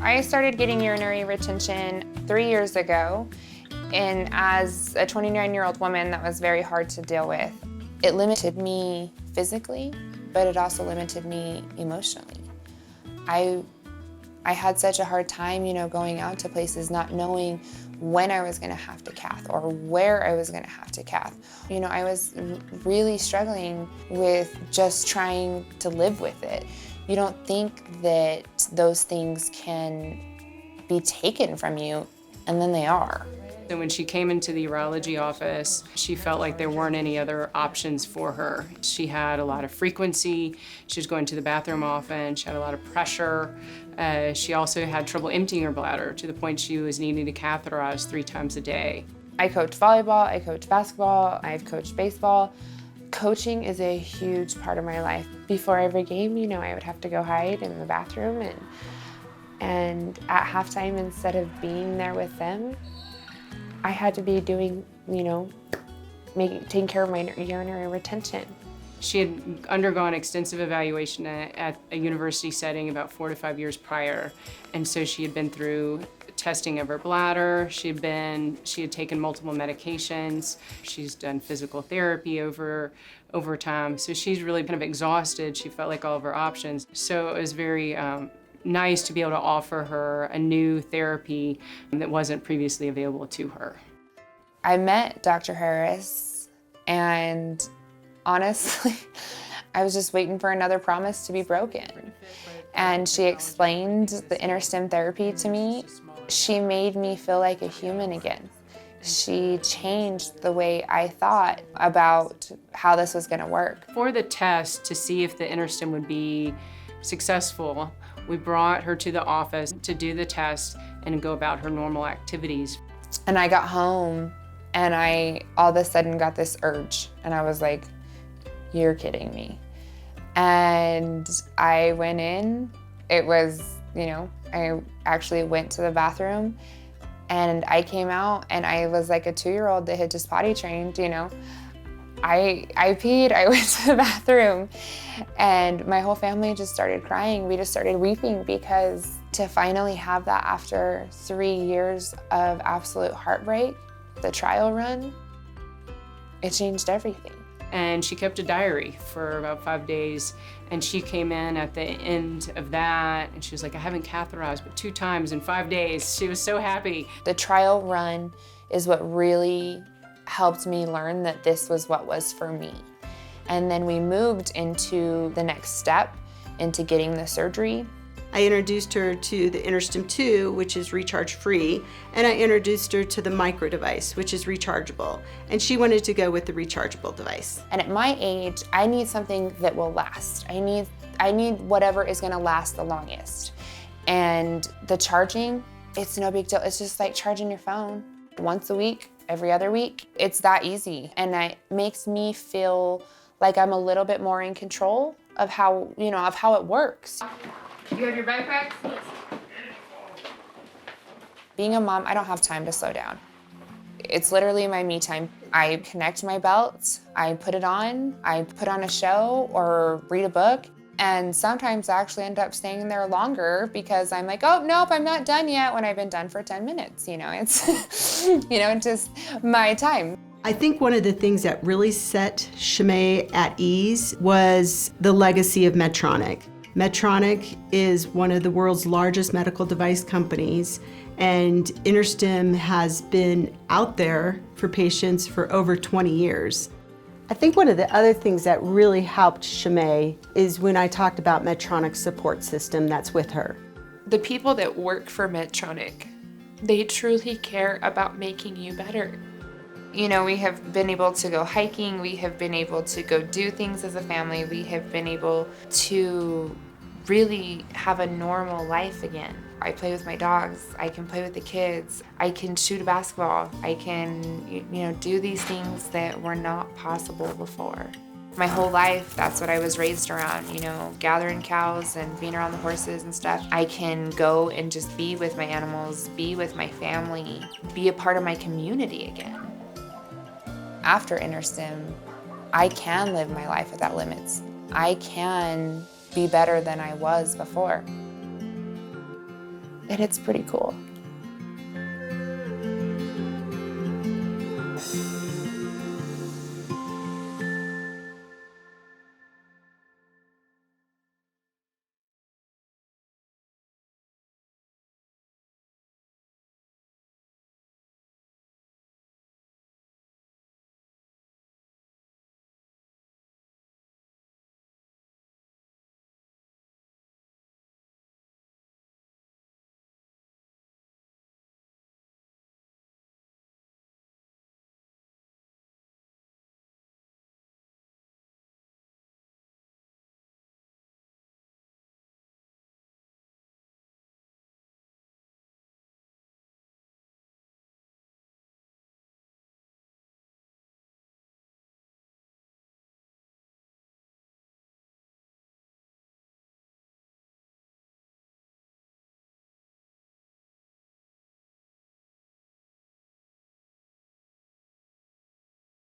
I started getting urinary retention 3 years ago, and as a 29-year-old woman, that was very hard to deal with. It limited me physically, but it also limited me emotionally. I had such a hard time, going out to places not knowing when I was gonna have to cath or where I was gonna have to cath. I was really struggling with just trying to live with it. You don't think that those things can be taken from you, and then they are. And when she came into the urology office, she felt like there weren't any other options for her. She had a lot of frequency. She was going to the bathroom often. She had a lot of pressure. She also had trouble emptying her bladder to the point she was needing to catheterize 3 times a day. I coach volleyball, I coach basketball, I've coached baseball. Coaching is a huge part of my life. Before every game, I would have to go hide in the bathroom, and at halftime, instead of being there with them, I had to be doing, taking care of my urinary retention. She had undergone extensive evaluation at a university setting about 4 to 5 years prior, and so she had been through testing of her bladder. She had taken multiple medications. She's done physical therapy over time, so she's really kind of exhausted. She felt like all of her options. So it was very nice to be able to offer her a new therapy that wasn't previously available to her. I met Dr. Harris, and honestly, I was just waiting for another promise to be broken. And she explained the InterStim therapy to me. She made me feel like a human again. She changed the way I thought about how this was gonna work. For the test to see if the InterStim would be successful, we brought her to the office to do the test and go about her normal activities. And I got home and I all of a sudden got this urge, and I was like, you're kidding me. And I went in. It was, I actually went to the bathroom, and I came out and I was like a 2-year-old that had just potty trained, I peed, I went to the bathroom, and my whole family just started crying. We just started weeping, because to finally have that after 3 years of absolute heartbreak, the trial run, it changed everything. And she kept a diary for about 5 days, and she came in at the end of that, and she was like, I haven't catheterized but 2 times in 5 days. She was so happy. The trial run is what really helped me learn that this was what was for me. And then we moved into the next step, into getting the surgery. I introduced her to the InterStim 2, which is recharge-free, and I introduced her to the micro device, which is rechargeable. And she wanted to go with the rechargeable device. And at my age, I need something that will last. I need whatever is gonna last the longest. And the charging, it's no big deal. It's just like charging your phone once a week, every other week. It's that easy. And it makes me feel like I'm a little bit more in control of how it works. You have your backpack? Being a mom, I don't have time to slow down. It's literally my me time. I connect my belt, I put it on, I put on a show or read a book, and sometimes I actually end up staying there longer because I'm like, oh, nope, I'm not done yet, when I've been done for 10 minutes. It's, just my time. I think one of the things that really set Shimei at ease was the legacy of Medtronic. Medtronic is one of the world's largest medical device companies, and InterStim has been out there for patients for over 20 years. I think one of the other things that really helped Shimei is when I talked about Medtronic's support system that's with her. The people that work for Medtronic, they truly care about making you better. We have been able to go hiking, we have been able to go do things as a family, we have been able to really have a normal life again. I play with my dogs, I can play with the kids, I can shoot a basketball, I can, do these things that were not possible before. My whole life, that's what I was raised around, gathering cows and being around the horses and stuff. I can go and just be with my animals, be with my family, be a part of my community again. After InterStim, I can live my life without limits. I can be better than I was before. and it's pretty cool.